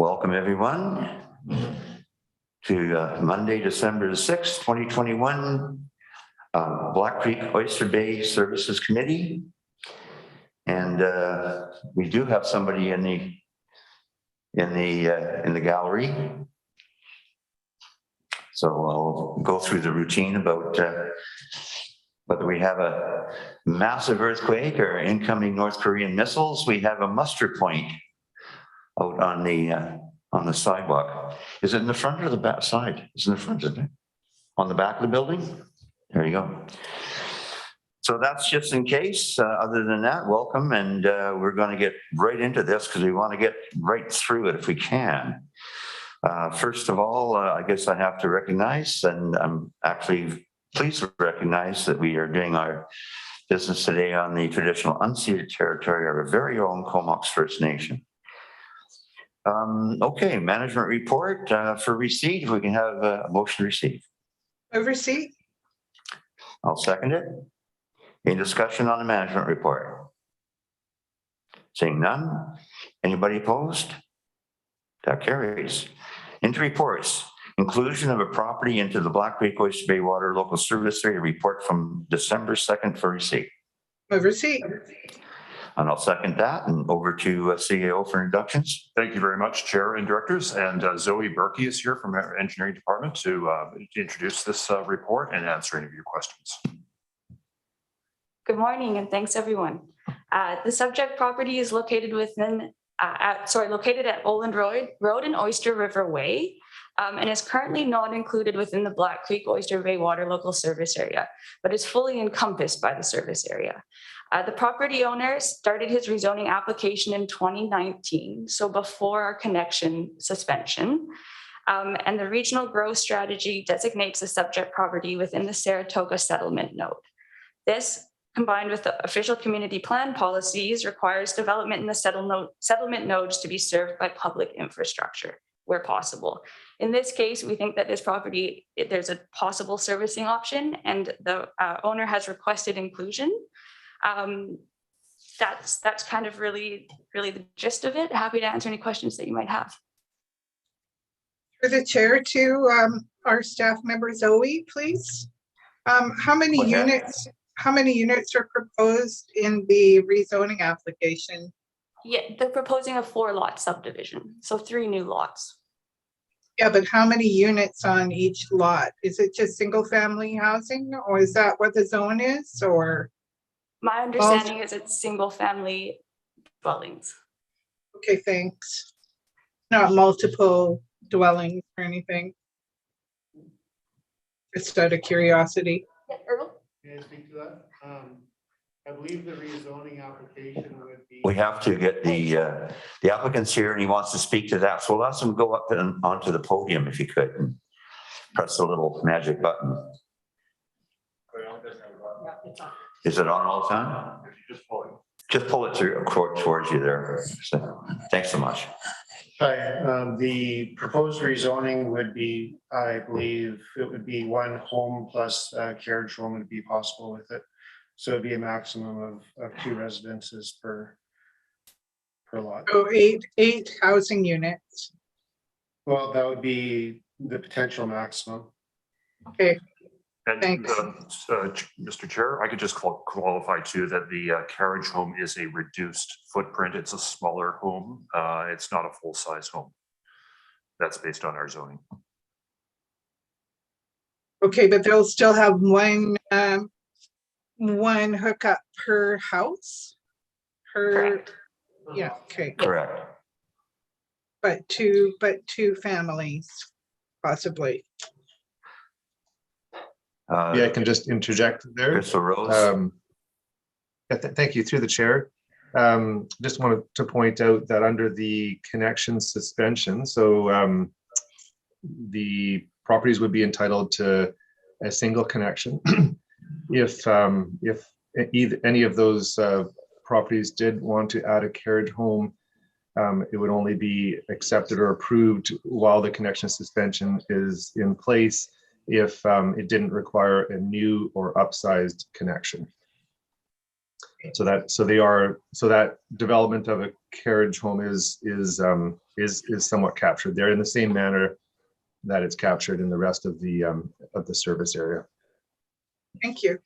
Welcome everyone to Monday, December the 6th, 2021, Black Creek Oyster Bay Services Committee. And we do have somebody in the gallery. So I'll go through the routine about whether we have a massive earthquake or incoming North Korean missiles. We have a muster point out on the sidewalk. Is it in the front or the back side? It's in the front, isn't it? On the back of the building? There you go. So that's just in case. Other than that, welcome. And we're going to get right into this because we want to get right through it if we can. First of all, I guess I have to recognize, and I'm actually pleased to recognize that we are doing our business today on the traditional unceded territory of our very own Comox First Nation. Okay, management report for receipt. If we can have a motion to receive. Move receipt. I'll second it. Any discussion on the management report? Seeing none. Anybody opposed? That carries. Into reports. Inclusion of a property into the Black Creek Oyster Bay Water Local Service Area report from December 2nd for receipt. Move receipt. And I'll second that, and over to CAO for introductions. Thank you very much, Chair and Directors. And Zoe Berkey is here from our Engineering Department to introduce this report and answer any of your questions. Good morning, and thanks everyone. The subject property is located located at Oland Road and Oyster River Way, and is currently not included within the Black Creek Oyster Bay Water Local Service Area, but is fully encompassed by the service area. The property owner started his rezoning application in 2019, so before our connection suspension. And the regional growth strategy designates the subject property within the Saratoga settlement node. This, combined with the official community plan policies, requires development in the settlement nodes to be served by public infrastructure where possible. In this case, we think that this property, there's a possible servicing option, and the owner has requested inclusion. That's kind of really the gist of it. Happy to answer any questions that you might have. For the chair to our staff member Zoe, please. How many units are proposed in the rezoning application? Yeah, they're proposing a 4-lot subdivision, so 3 new lots. Yeah, but how many units on each lot? Is it just single family housing, or is that what the zone is, or? My understanding is it's single family dwellings. Okay, thanks. Not multiple dwellings or anything. Just out of curiosity. Yeah, Earl? Can I speak to that? I believe the rezoning application would be. We have to get the applicant's here and he wants to speak to that. So let's him go up and onto the podium if you could and press the little magic button. Is it on all the time? Just pull it through towards you there. So, thanks so much. Hi, the proposed rezoning would be, I believe it would be 1 home plus carriage home would be possible with it. So it'd be a maximum of 2 residences per lot. So eight housing units. Well, that would be the potential maximum. Okay. And Thanks. Mr. Chair, I could just qualify too that the carriage home is a reduced footprint. It's a smaller home. It's not a full-size home. That's based on our zoning. Okay, but they'll still have one hookup per house? Correct. Yeah, okay. Correct. But two families, possibly. Yeah, I can just interject there. Crystal Rose. Thank you, through the chair. Just wanted to point out that under the connection suspension, so the properties would be entitled to a single connection. If any of those properties did want to add a carriage home, it would only be accepted or approved while the connection suspension is in place if it didn't require a new or upsized connection. So that development of a carriage home is somewhat captured there in the same manner that it's captured in the rest of the service area. Thank you.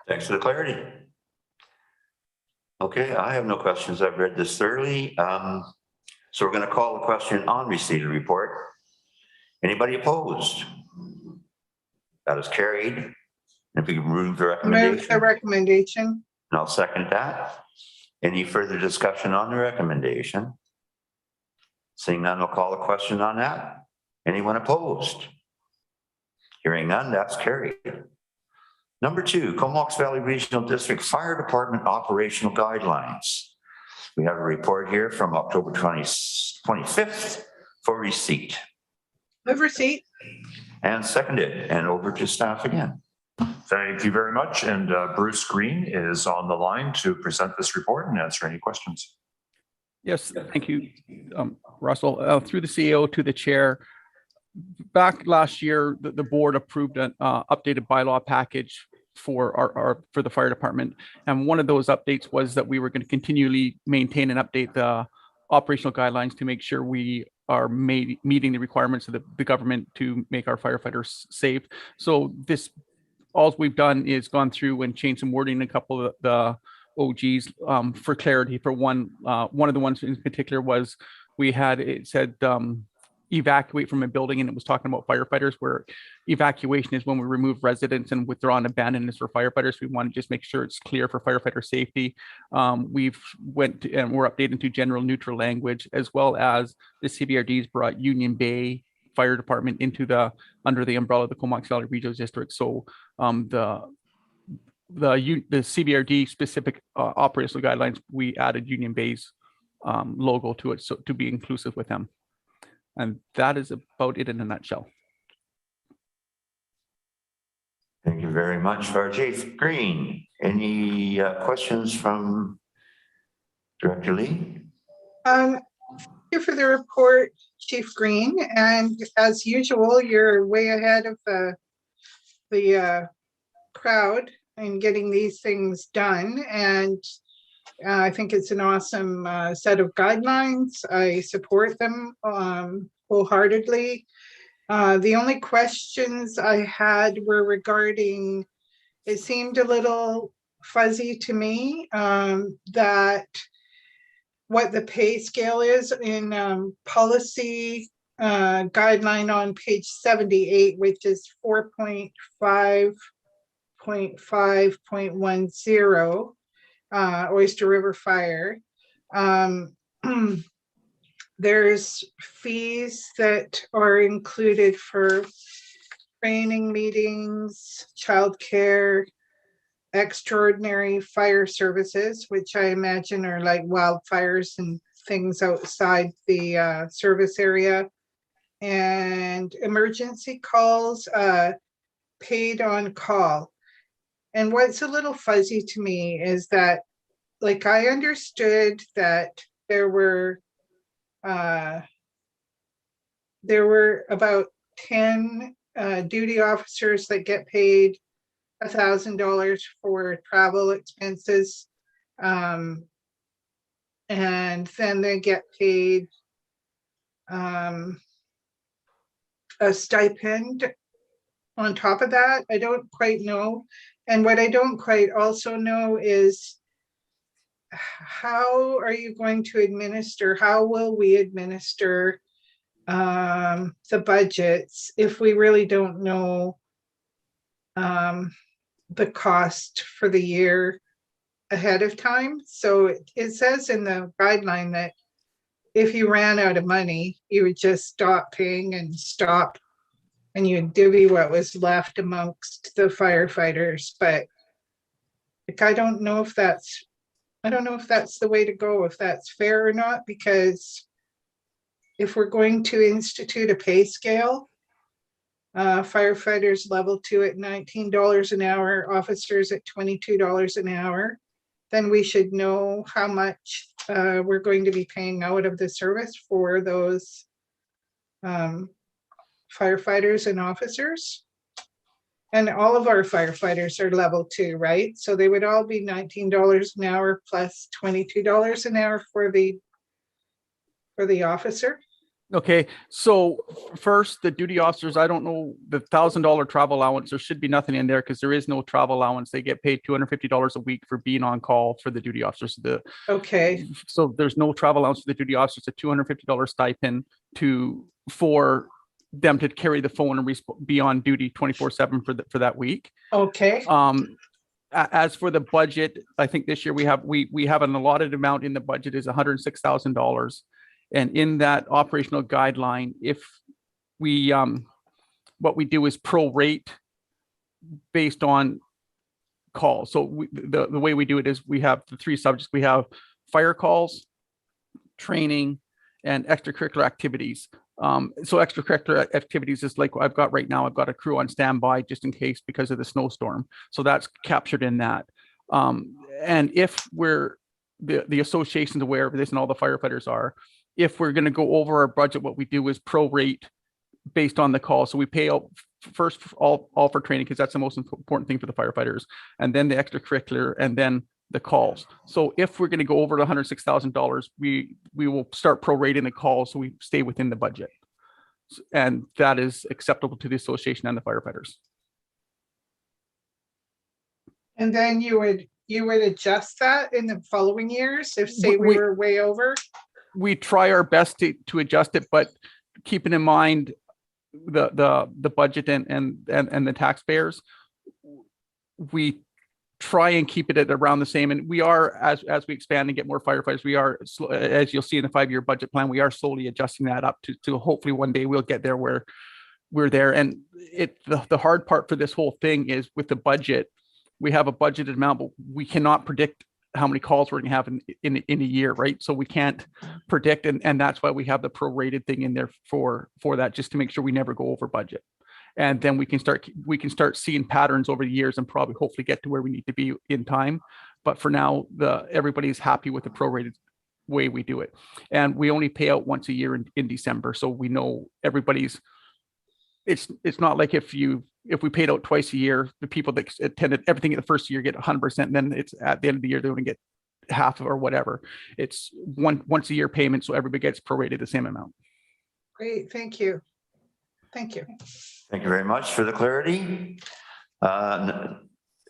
Thanks for the clarity. Okay, I have no questions. I've read this thoroughly. So we're going to call the question on receipt of report. Anybody opposed? That is carried. If we can move the Move the recommendation, recommendation. and I'll second that. Any further discussion on the recommendation? Seeing none, we'll call the question on that. Anyone opposed? Hearing none, that's carried. Number 2, Comox Valley Regional District Fire Department Operational Guidelines. We have a report here from October 25th for receipt. Move receipt. And seconded, and over to staff again. Thank you very much. And Bruce Green is on the line to present this report and answer any questions. Yes, thank you, Russell. Through the CEO to the chair, back last year, the board approved an updated bylaw package for the fire department. And one of those updates was that we were going to continually maintain and update the operational guidelines to make sure we are meeting the requirements of the government to make our firefighters safe. So all we've done is gone through and changed some wording in a couple of the OGs for clarity. For one of the ones in particular was it said evacuate from a building, and it was talking about firefighters, where evacuation is when we remove residents and withdraw and abandon is for firefighters. We want to just make sure it's clear for firefighter safety. We're updating to general neutral language, as well as the CBRDs brought Union Bay Fire Department under the umbrella of the Comox Valley Regional District. So the CBRD specific operational guidelines, we added Union Bay's logo to it, so to be inclusive with them. And that is about it in a nutshell. Thank you very much, Fire Chief Green. Any questions from Director Lee? Thank you for the report, Chief Green. And as usual, you're way ahead of the crowd in getting these things done. And I think it's an awesome set of guidelines. I support them wholeheartedly. The only questions I had were regarding, it seemed a little fuzzy to me that what the pay scale is in policy guideline on page 78, which is 4.5.5.10. Oyster River Fire. There's fees that are included for training meetings, childcare, extraordinary fire services, which I imagine are like wildfires and things outside the service area, and emergency calls, paid on call. And what's a little fuzzy to me is that, like, I understood that there were about 10 duty officers that get paid $1,000 for travel expenses. And then they get paid a stipend on top of that. I don't quite know. And what I don't quite also know is, how are you going to administer, how will we administer the budgets if we really don't know the cost for the year ahead of time? So it says in the guideline that if you ran out of money, you would just stop paying and you'd divvy what was left amongst the firefighters. But like, I don't know if that's the way to go, if that's fair or not, because if we're going to institute a pay scale, firefighters level 2 at $19 an hour, officers at $22 an hour, then we should know how much we're going to be paying out of the service for those firefighters and officers. And all of our firefighters are level 2, right? So they would all be $19 an hour plus $22 an hour for the for the officer. Okay, so first, the duty officers, I don't know, the $1,000 travel allowance, there should be nothing in there because there is no travel allowance. They get paid $250 a week for being on call for the duty officers. Okay, So there's no travel allowance for the duty officers, a $250 stipend for them to carry the phone and be on duty 24/7 for that week. okay, As for the budget, I think this year we have an allotted amount in the budget is $106,000. And in that operational guideline, if we, what we do is prorate based on calls. So the way we do it is we have the three subjects. We have fire calls, training, and extracurricular activities. So extracurricular activities is like I've got right now. I've got a crew on standby just in case because of the snowstorm. So that's captured in that. And if the association's aware of this and all the firefighters are, if we're going to go over our budget, what we do is prorate based on the call. So we pay out first all for training because that's the most important thing for the firefighters, and then the extracurricular, and then the calls. So if we're going to go over the $106,000, we will start prorating the calls so we stay within the budget, and that is acceptable to the association and the firefighters. and then you would adjust that in the following years if say we were way over? We try our best to adjust it, but keeping in mind the budget and the taxpayers, we try and keep it at around the same. And we are, as we expand and get more firefighters, we are, as you'll see in the 5-year budget plan, we are slowly adjusting that up to hopefully one day we'll get there where we're there. And the hard part for this whole thing is with the budget, we have a budgeted amount, but we cannot predict how many calls we're going to have in a year, right? So we can't predict, and that's why we have the prorated thing in there for that, just to make sure we never go over budget. And then we can start seeing patterns over the years and probably hopefully get to where we need to be in time. But for now, everybody's happy with the prorated way we do it. And we only pay out once a year in December. So we know everybody's, it's not like if we paid out twice a year, the people that attended everything in the first year get 100%. And then it's at the end of the year, they only get half or whatever. It's once a year payment. So everybody gets prorated the same amount. Great, thank you. Thank you. Thank you very much for the clarity.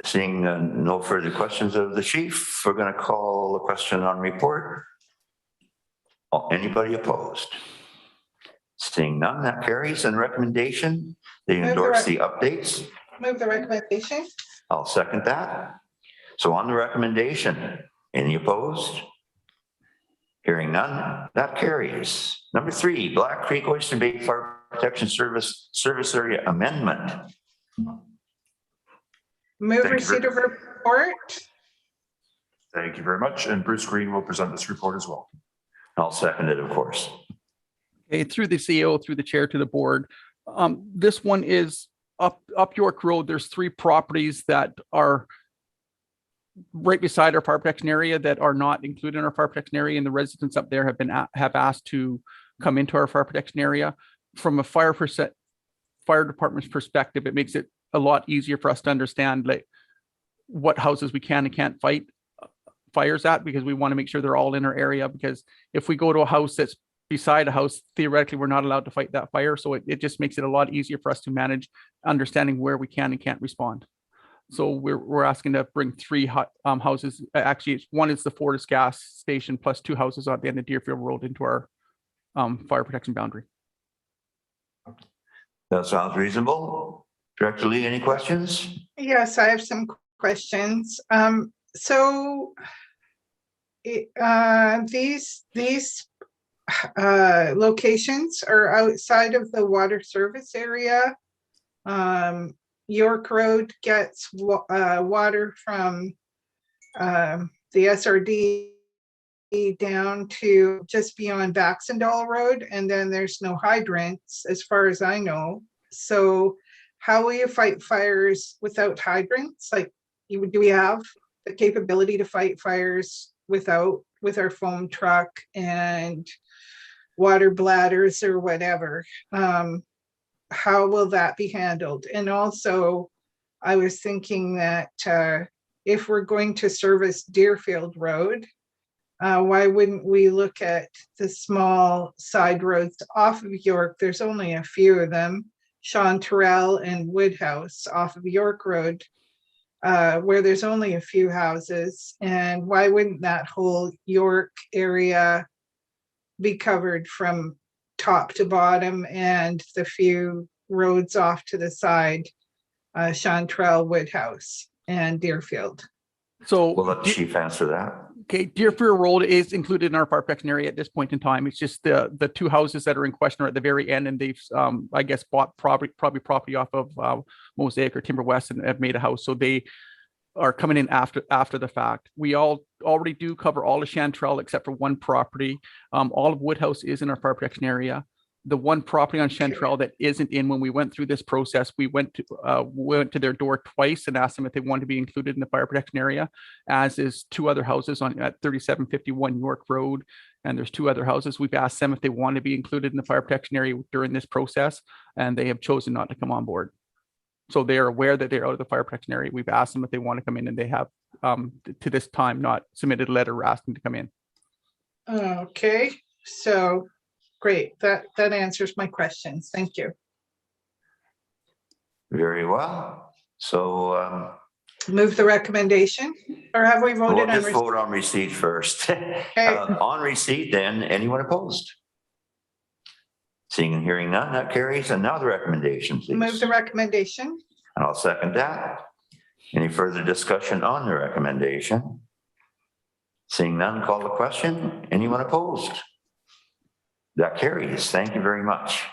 Seeing no further questions of the chief, we're going to call the question on report. Anybody opposed? Seeing none, that carries. And recommendation, they endorse the updates. Move the recommendation. I'll second that. So on the recommendation, any opposed? Hearing none, that carries. Number 3, Black Creek Oyster Bay Fire Protection Service Area Amendment. Move receipt of report. Thank you very much. And Bruce Green will present this report as well. I'll second it, of course. Okay, through the CEO, through the chair to the board. This one is up York Road. There's 3 properties that are right beside our fire protection area that are not included in our fire protection area, and the residents up there have asked to come into our fire protection area. From a fire department's perspective, it makes it a lot easier for us to understand like what houses we can and can't fight fires at, because we want to make sure they're all in our area. Because if we go to a house that's beside a house, theoretically we're not allowed to fight that fire. So it just makes it a lot easier for us to manage understanding where we can and can't respond. So we're asking to bring 3 houses. Actually, one is the Fortis gas station plus 2 houses on the end of Deerfield Road into our fire protection boundary. That sounds reasonable. Director Lee, any questions? Yes, I have some questions. So these locations are outside of the water service area. York Road gets water from the SRD down to just beyond Baxendale Road, and then there's no hydrants as far as I know. So how will you fight fires without hydrants? Like, do we have the capability to fight fires with our foam truck and water bladders or whatever? How will that be handled? And also, I was thinking that if we're going to service Deerfield Road, Why wouldn't we look at the small side roads off of York? There's only a few of them, Chanterelle and Woodhouse off of York Road, where there's only a few houses. And why wouldn't that whole York area be covered from top to bottom, and the few roads off to the side, Chanterelle, Woodhouse, and Deerfield? So, We'll let the chief answer that. okay, Deerfield Road is included in our fire protection area at this point in time. It's just the two houses that are in question are at the very end, and they've, I guess, bought probably property off of Mosaic or Timber West and have made a house. So they are coming in after the fact. We already do cover all of Chanterelle except for one property. All of Woodhouse is in our fire protection area. The one property on Chanterelle that isn't in, when we went through this process, we went to their door twice and asked them if they wanted to be included in the fire protection area, as is two other houses at 3751 York Road. And there's two other houses. We've asked them if they want to be included in the fire protection area during this process, and they have chosen not to come on board. So they are aware that they're out of the fire protection area. We've asked them if they want to come in, and they have, to this time, not submitted a letter asking to come in. Okay, so great. That answers my questions. Thank you. Very well. So Move the recommendation, or have we we'll voted on? just vote on receipt first. On receipt, then, anyone opposed? Seeing and hearing none, that carries. And now the recommendation, please. Move the recommendation. And I'll second that. Any further discussion on the recommendation? Seeing none, call the question. Anyone opposed? That carries. Thank you very much.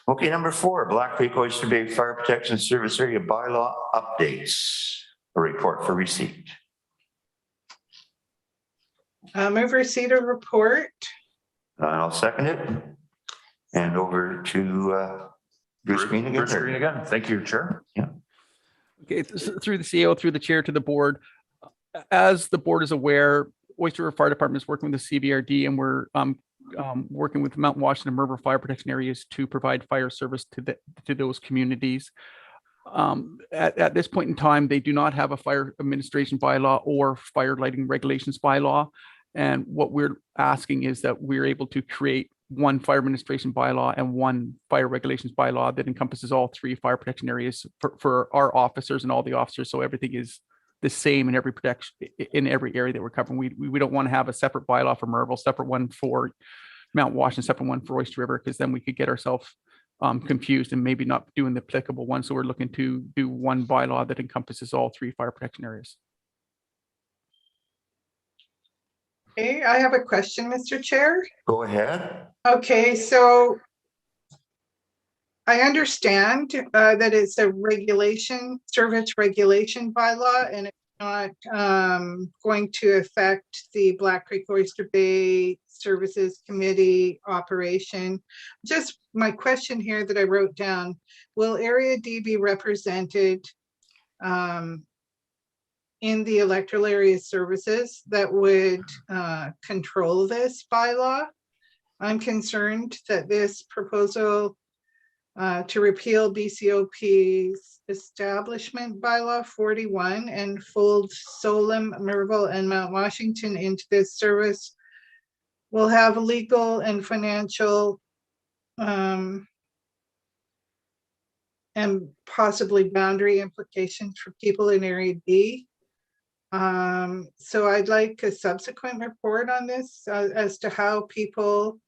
Okay, number 4, Black Creek Oyster Bay Fire Protection Service Area Bylaw Updates. A report for receipt. Move receipt of report. I'll second it. And over to Bruce Green again. Bruce Green again. Thank you, Chair. Yeah. Okay, through the CEO, through the chair to the board. As the board is aware, Oyster River Fire Department is working with the CBRD, and we're working with Mount Washington and Merver fire protection areas to provide fire service to those communities. At this point in time, they do not have a fire administration bylaw or fire lighting regulations bylaw. And what we're asking is that we're able to create one fire administration bylaw and one fire regulations bylaw that encompasses all 3 fire protection areas for our officers and all the officers. So everything is the same in every area that we're covering. We don't want to have a separate bylaw for Merville, separate one for Mount Washington, separate one for Oyster River, because then we could get ourselves confused and maybe not doing the applicable one. So we're looking to do one bylaw that encompasses all 3 fire protection areas. Okay, I have a question, Mr. Chair. Go ahead. Okay, so I understand that it's a regulation, service regulation bylaw, and it's not going to affect the Black Creek Oyster Bay Services Committee operation. Just my question here that I wrote down, will Area D be represented in the electoral area services that would control this bylaw? I'm concerned that this proposal to repeal BCOP's establishment bylaw 41 and fold Solem, Merville, and Mount Washington into this service will have legal and financial and possibly boundary implications for people in Area D. So I'd like a subsequent report on this as to how people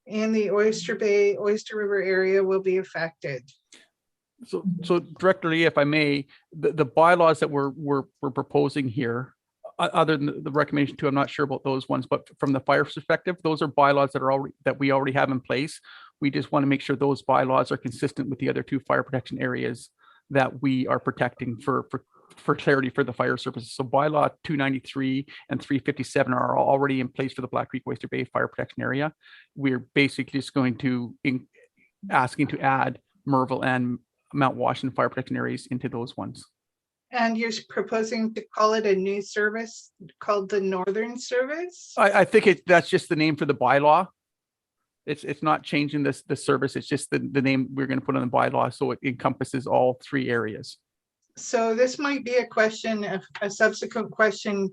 in the Oyster Bay, Oyster River area will be affected. So directly, if I may, the bylaws that we're proposing here, other than the recommendation 2, I'm not sure about those ones, but from the fire perspective, those are bylaws that we already have in place. We just want to make sure those bylaws are consistent with the other 2 fire protection areas that we are protecting for clarity for the fire services. So bylaw 293 and 357 are already in place for the Black Creek Oyster Bay fire protection area. We're basically just going to asking to add Merville and Mount Washington fire protection areas into those ones. And you're proposing to call it a new service called the Northern Service? I think that's just the name for the bylaw. It's not changing the service. It's just the name we're going to put on the bylaw, so it encompasses all 3 areas. So this might be a question, a subsequent question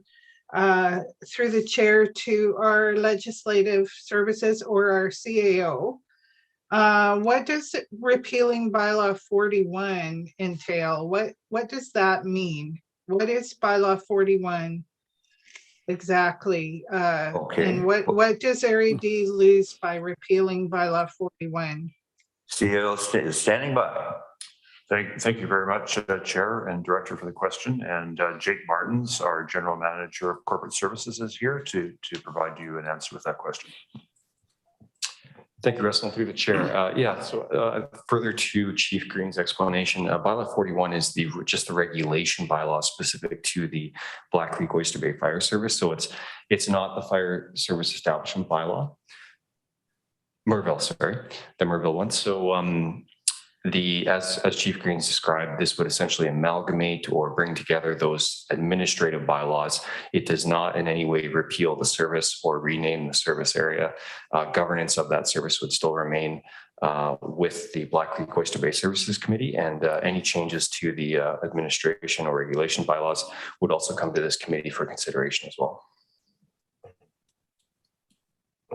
through the chair to our legislative services or our CAO. What does repealing bylaw 41 entail? What does that mean? What is bylaw 41 exactly? Okay. And what does Area D lose by repealing bylaw 41? CEO is standing by. Thank you very much, Chair and Director, for the question. And Jake Martins, our General Manager of Corporate Services, is here to provide you an answer with that question. Thank you, Russell, through the chair. Further to Chief Green's explanation, bylaw 41 is just the regulation bylaw specific to the Black Creek Oyster Bay Fire Service. So it's not the fire service establishment bylaw. Merville, sorry, the Merville one. So as Chief Green's described, this would essentially amalgamate or bring together those administrative bylaws. It does not in any way repeal the service or rename the service area. Governance of that service would still remain with the Black Creek Oyster Bay Services Committee, and any changes to the administration or regulation bylaws would also come to this committee for consideration as well.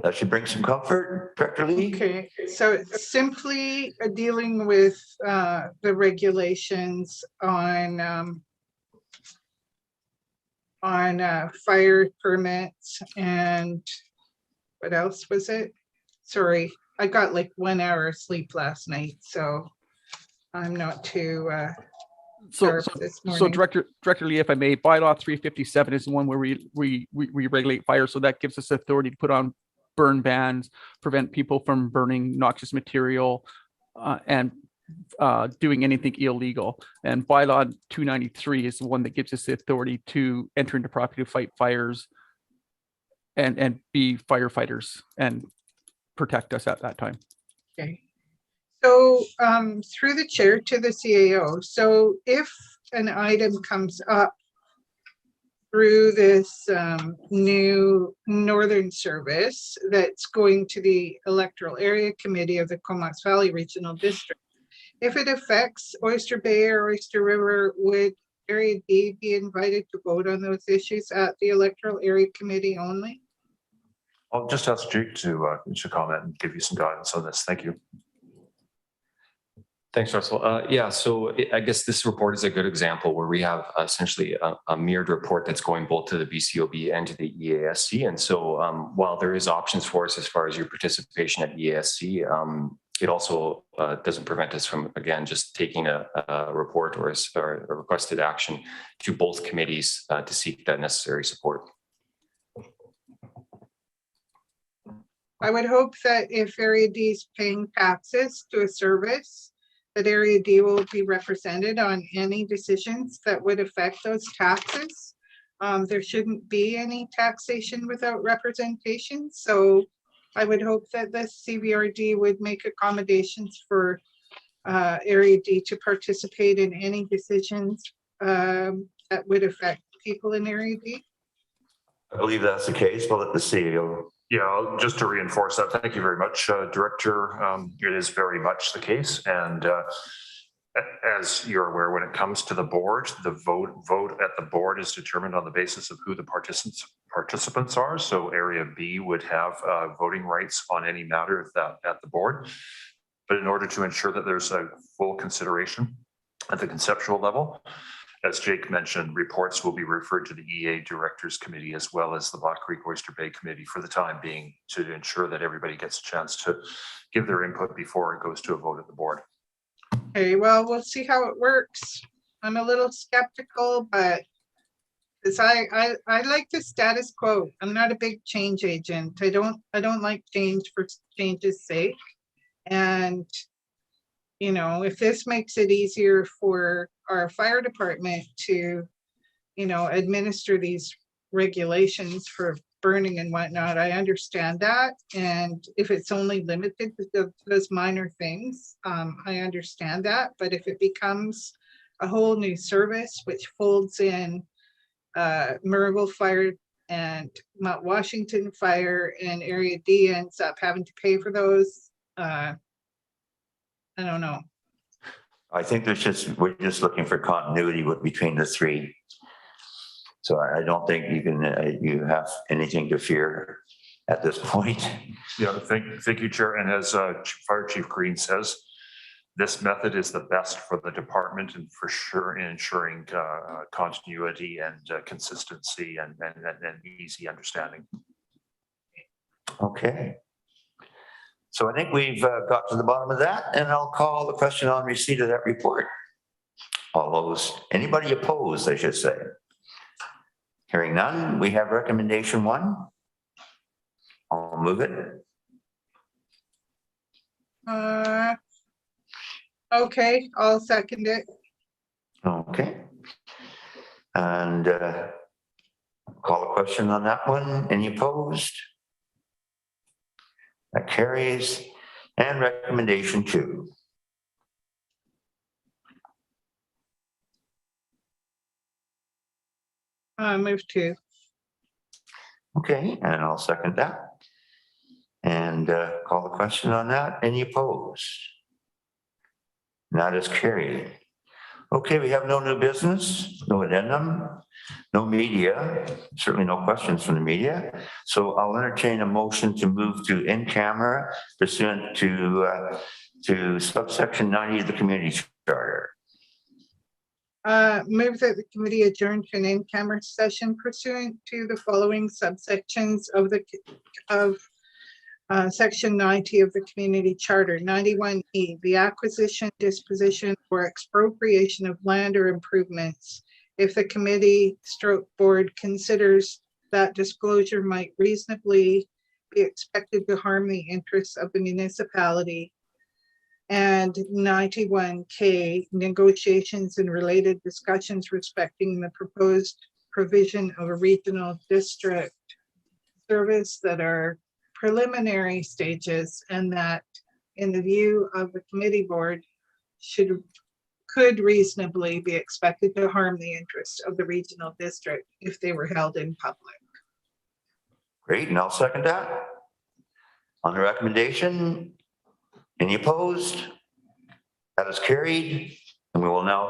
That should bring some comfort, Director Lee. Okay, so it's simply dealing with the regulations on fire permits and what else was it? Sorry, I got like 1 hour of sleep last night, so I'm not too sharp this morning. So Director Lee, if I may, bylaw 357 is the one where we regulate fire. So that gives us authority to put on burn bans, prevent people from burning noxious material, and doing anything illegal. And bylaw 293 is the one that gives us the authority to enter into property to fight fires and be firefighters and protect us at that time. Okay. So through the chair to the CAO, so if an item comes up through this new Northern Service that's going to the Electoral Area Committee of the Comox Valley Regional District, if it affects Oyster Bay or Oyster River, would Area D be invited to vote on those issues at the Electoral Area Committee only? I'll just ask Jake to comment and give you some guidance on this. Thank you. Thanks, Russell. So I guess this report is a good example where we have essentially a mirrored report that's going both to the BCOB and to the EASC. And so while there is options for us as far as your participation at EASC, it also doesn't prevent us from, again, just taking a report or a requested action to both committees to seek that necessary support. I would hope that if Area D is paying taxes to a service, that Area D will be represented on any decisions that would affect those taxes. There shouldn't be any taxation without representation. So I would hope that the CVRD would make accommodations for Area D to participate in any decisions that would affect people in Area D. I believe that's the case. We'll let the CEO. Yeah, just to reinforce that, thank you very much, Director. It is very much the case. And as you're aware, when it comes to the board, the vote at the board is determined on the basis of who the participants are. So Area B would have voting rights on any matter at the board. But in order to ensure that there's a full consideration at the conceptual level, as Jake mentioned, reports will be referred to the EA Directors Committee as well as the Black Creek Oyster Bay Committee for the time being, to ensure that everybody gets a chance to give their input before it goes to a vote at the board. Okay, well, we'll see how it works. I'm a little skeptical, but because I like the status quo. I'm not a big change agent. I don't like change for change's sake. And you know, if this makes it easier for our fire department to, you know, administer these regulations for burning and whatnot, I understand that. And if it's only limited to those minor things, I understand that. But if it becomes a whole new service, which folds in Merville Fire and Mount Washington Fire, and Area D ends up having to pay for those, I don't know. I think we're just looking for continuity between the three. So I don't think you have anything to fear at this point. Yeah, thank you, Chair. And as Fire Chief Green says, this method is the best for the department and for sure in ensuring continuity and consistency and easy understanding. Okay. So I think we've got to the bottom of that, and I'll call the question on receipt of that report. Anybody opposed, I should say. Hearing none, we have recommendation 1. I'll move it. Okay, I'll second it. Okay. And call a question on that one. Any opposed? That carries. And recommendation 2. Move to. Okay, and I'll second that. And call the question on that. Any opposed? That is carried. Okay, we have no new business, no addendum, no media, certainly no questions from the media. So I'll entertain a motion to move to in camera pursuant to subsection 90 of the community charter. Move that the committee adjourn to an in-camera session pursuant to the following subsections of section 90 of the community charter. 91E, the acquisition, disposition, or expropriation of land or improvements. If the committee / board considers that disclosure might reasonably be expected to harm the interests of the municipality. And 91K, negotiations and related discussions respecting the proposed provision of a regional district service that are preliminary stages, and that in the view of the committee board could reasonably be expected to harm the interests of the regional district if they were held in public. Great, and I'll second that. On the recommendation, any opposed? That is carried, and we will now